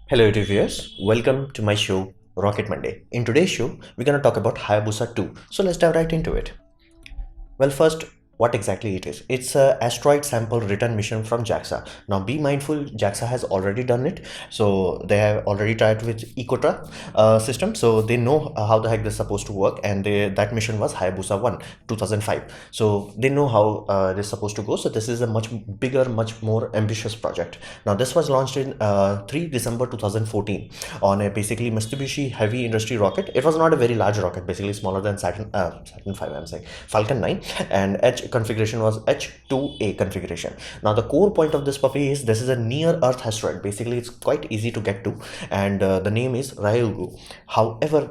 Hello viewers, welcome to my show Rocket Monday. In today's show, we're gonna talk about Hayabusa 2. So let's dive right into it. Well, first, what exactly it is? It's a asteroid sample return mission from JAXA. Now, be mindful, JAXA has already done it, so they have already tried with Ecotra system, so they know how the heck this is supposed to work. And that mission was Hayabusa 1, 2005. So they know how it is supposed to go. So this is a much bigger, much more ambitious project. Now, this was launched in 3 December 2014 on a basically Mitsubishi heavy industry rocket. It was not a very large rocket, basically smaller than Saturn 5. I'm saying Falcon 9, and H configuration was H2A configuration. Now the core point of this puppy is this is a near Earth asteroid. Basically, it's quite easy to get to, and the name is Ryugu. However,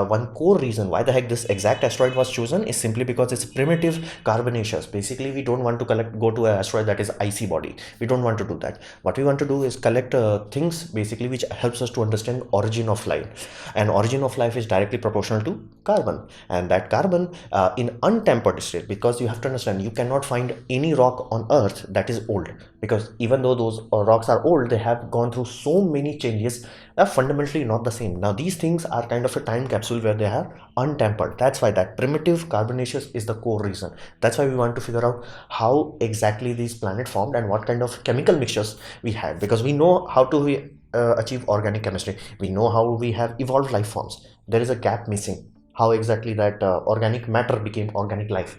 one core reason why the heck this exact asteroid was chosen is simply because it's primitive carbonaceous. Basically, we don't want to go to an asteroid that is icy body. We don't want to do that. What we want to do is collect things basically which helps us to understand origin of life, and origin of life is directly proportional to carbon, and that carbon in untempered state, because you have to understand you cannot find any rock on Earth that is old, because even though those rocks are old, they have gone through so many changes, are fundamentally not the same. Now these things are kind of a time capsule where they are untempered. That's why that primitive carbonaceous is the core reason. That's why we want to figure out how exactly these planets formed and what kind of chemical mixtures we had, because we know how to achieve organic chemistry. We know how we have evolved life forms. There is a gap missing. How exactly that organic matter became organic life.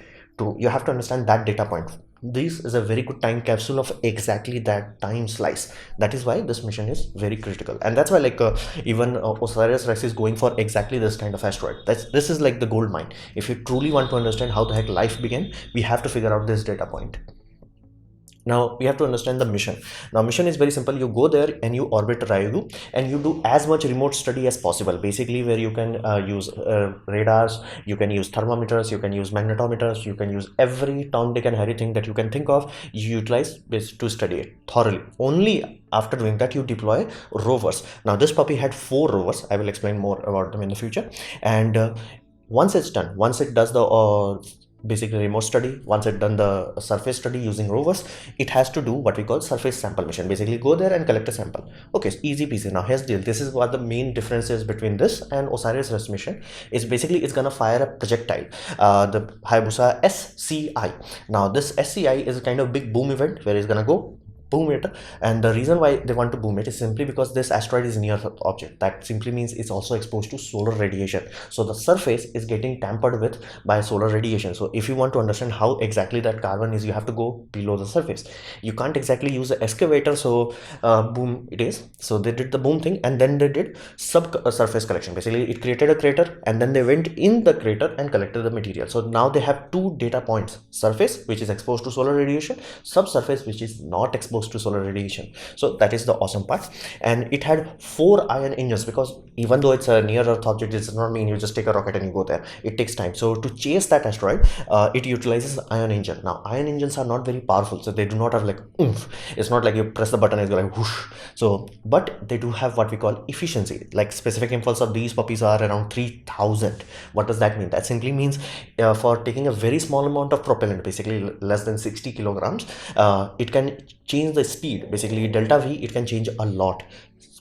You have to understand that data point. This is a very good time capsule of exactly that time slice. That is why this mission is very critical, and that's why even Osiris-Rex is going for exactly this kind of asteroid. This is like the gold mine. If you truly want to understand how the heck life began, we have to figure out this data point. Now we have to understand the mission. Now mission is very simple. You go there and you orbit Ryugu, and you do as much remote study as possible, basically where you can use radars, you can use thermometers, you can use magnetometers, you can use every Tom, Dick and Harry thing that you can think of. You utilize this to study it thoroughly. Only after doing that you deploy rovers. Now this puppy had 4 rovers. I will explain more about them in the future. And once it's done, once it does the basically remote study, once it done the surface study using rovers, it has to do what we call surface sample mission. Basically go there and collect a sample. Okay, easy peasy. Now here's the deal. This is what the main difference is between this and Osiris-Rex mission. Is basically it's gonna fire a projectile, the Hayabusa SCI. Now this SCI is a kind of big boom event where it's gonna go boom it. And the reason why they want to boom it is simply because this asteroid is near Earth object. That simply means it's also exposed to solar radiation, so the surface is getting tampered with by solar radiation. So if you want to understand how exactly that carbon is, you have to go below the surface. You can't exactly use the excavator, so boom it is. So they did the boom thing, and then they did subsurface collection. Basically it created a crater, and then they went in the crater and collected the material. So now they have 2 data points: surface, which is exposed to solar radiation; subsurface, which is not exposed to solar radiation. So that is the awesome part. And it had 4 ion engines, because even though it's a near Earth object, it does not mean you just take a rocket and you go there. It takes time. So to chase that asteroid, it utilizes ion engine. Now ion engines are not very powerful, so they do not have like oomph. It's not like you press the button and it's like whoosh. So but they do have what we call efficiency. Like specific impulse of these puppies are around 3000. What does that mean? That simply means for taking a very small amount of propellant, basically less than 60 kilograms, it can change the speed. Basically delta V, it can change a lot.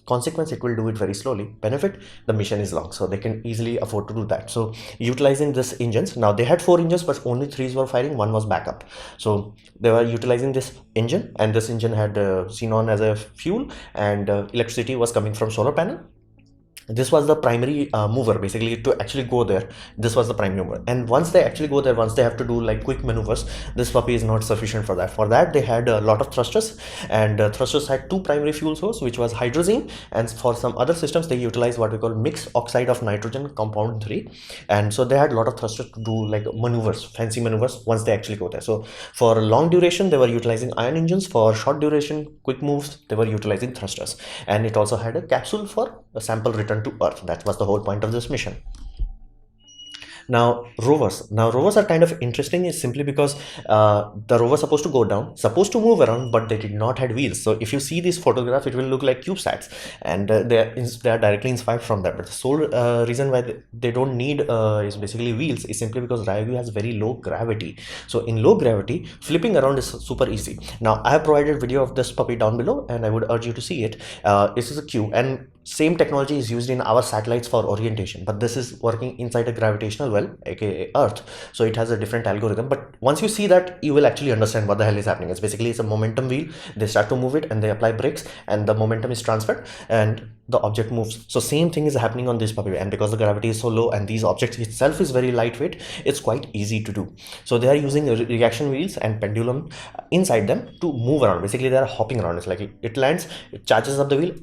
Consequence, it will do it very slowly. Benefit, the mission is long, so they can easily afford to do that. So utilizing this engines, now they had 4 engines, but only 3 were firing, 1 was backup. So they were utilizing this engine, and this engine had xenon as a fuel, and electricity was coming from solar panel. This was the primary mover, basically to actually go there. This was the prime mover, and once they actually go there, once they have to do like quick maneuvers, this puppy is not sufficient for that. For that they had a lot of thrusters, and thrusters had 2 primary fuel source, which was hydrazine, and for some other systems they utilized what we call mixed oxide of nitrogen compound 3. And so they had a lot of thrusters to do like maneuvers, fancy maneuvers, once they actually go there. So for long duration they were utilizing ion engines. For short duration quick moves, they were utilizing thrusters. And it also had a capsule for a sample return to Earth. That was the whole point of this mission. Now rovers are kind of interesting, is simply because the rover supposed to go down, supposed to move around, but they did not had wheels. So if you see this photograph, it will look like CubeSats, and they are directly inspired from that. But the sole reason why they don't need is basically wheels is simply because Ryugu has very low gravity. So in low gravity, flipping around is super easy. Now I have provided video of this puppy down below, and I would urge you to see it. This is a cube, and Same technology is used in our satellites for orientation, but this is working inside a gravitational well, aka Earth. So it has a different algorithm. But once you see that, you will actually understand what the hell is happening. It's basically, it's a momentum wheel. They start to move it and they apply brakes, and the momentum is transferred and the object moves. So same thing is happening on this puppy, and because the gravity is so low and these objects itself is very lightweight, it's quite easy to do. So they are using reaction wheels and pendulum inside them to move around. Basically they are hopping around. It's like it lands, it charges up the wheel,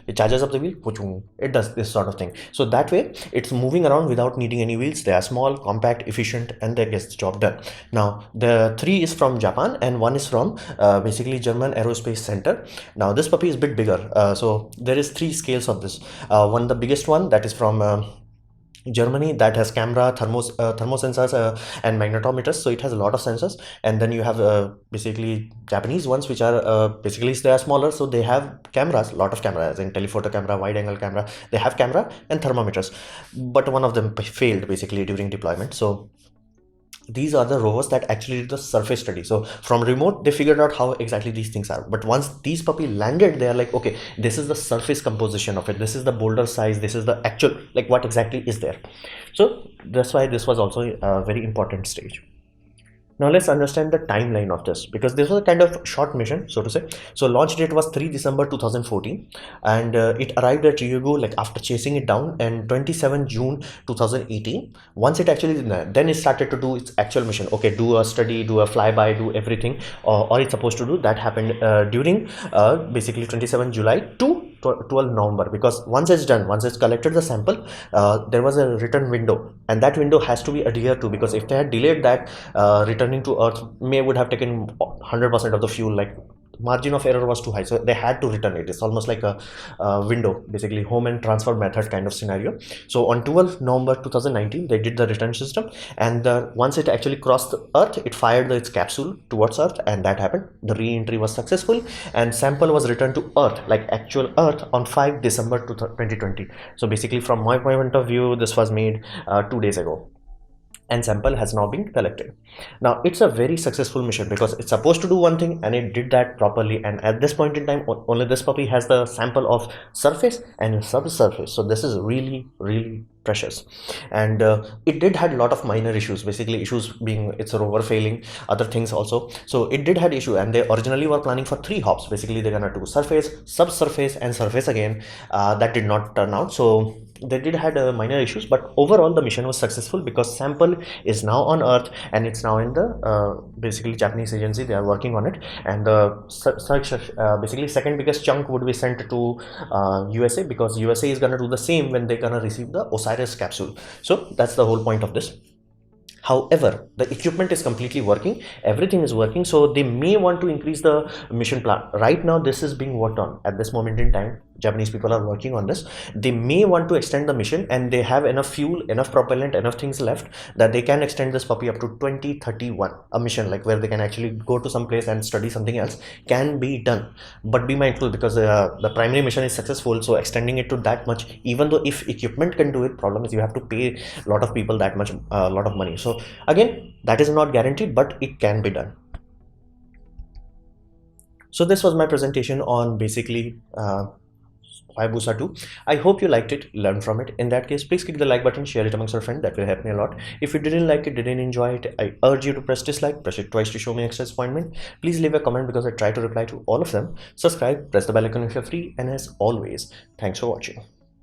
it charges up the wheel, it does this sort of thing. So that way it's moving around without needing any wheels. They are small, compact, efficient, and they get the job done. Now the 3 is from Japan and 1 is from basically German Aerospace Center. Now this puppy is a bit bigger, so there is 3 scales of this. One, the biggest one, that is from Germany, that has camera, thermosensors, and magnetometers. So it has a lot of sensors. And then you have basically Japanese ones, which are basically they are smaller, so they have cameras, a lot of cameras, in telephoto camera, wide angle camera. They have camera and thermometers, but one of them failed basically during deployment. So these are the rovers that actually did the surface study. So from remote they figured out how exactly these things are, but once these puppy landed, they are like, okay, this is the surface composition of it, this is the boulder size, this is the actual, like, what exactly is there. So that's why this was also a very important stage. Now let's understand the timeline of this, because this was a kind of short mission, so to say. So launch date was 3 December 2014, and it arrived at Ryugu like after chasing it down, and 27 June 2018. Once it actually then it started to do its actual mission. Okay, do a study, do a flyby, do everything, or it's supposed to do. That happened during basically 27 July to 12 November, because once it's done, once it's collected the sample, there was a return window, and that window has to be adhered to, because if they had delayed that, returning to Earth would have taken 100% of the fuel. Like, margin of error was too high, so they had to return it. It's almost like a window, basically home and transfer method kind of scenario. So on 12 November 2019 they did the return system, and once it actually crossed the Earth, it fired its capsule towards Earth, and that happened. The re-entry was successful, and sample was returned to Earth, like actual Earth, on 5 December 2020. So basically from my point of view, this was made 2 days ago, and sample has now been collected. Now it's a very successful mission, because it's supposed to do one thing and it did that properly, and at this point in time only this puppy has the sample of surface and subsurface. So this is really precious. And it did had a lot of minor issues, basically issues being it's a rover failing, other things also. So it did had issue, and they originally were planning for 3 hops. Basically they're gonna do surface, subsurface, and surface again. That did not turn out, so they did had minor issues, but overall the mission was successful, because sample is now on Earth, and it's now in the basically Japanese agency. They are working on it, and the basically second biggest chunk would be sent to USA, because USA is gonna do the same when they're gonna receive the Osiris capsule. So that's the whole point of this. However, the equipment is completely working, everything is working, so they may want to increase the mission plan. Right now this is being worked on at this moment in time. Japanese people are working on this. They may want to extend the mission, and they have enough fuel, enough propellant, enough things left that they can extend this puppy up to 2031. A mission like where they can actually go to some place and study something else can be done. But be mindful, because the primary mission is successful, so extending it to that much, even though if equipment can do it, problem is you have to pay a lot of people that much, a lot of money. So again, that is not guaranteed, but it can be done. So this was my presentation on basically Hayabusa 2. I hope you liked it, learned from it. In that case, please click the like button, share it amongst your friends. That will help me a lot. If you didn't like it, didn't enjoy it, I urge you to press dislike, press it twice to show me extra disappointment. Please leave a comment, because I try to reply to all of them. Subscribe, press the bell icon if you're free, and as always, thanks for watching.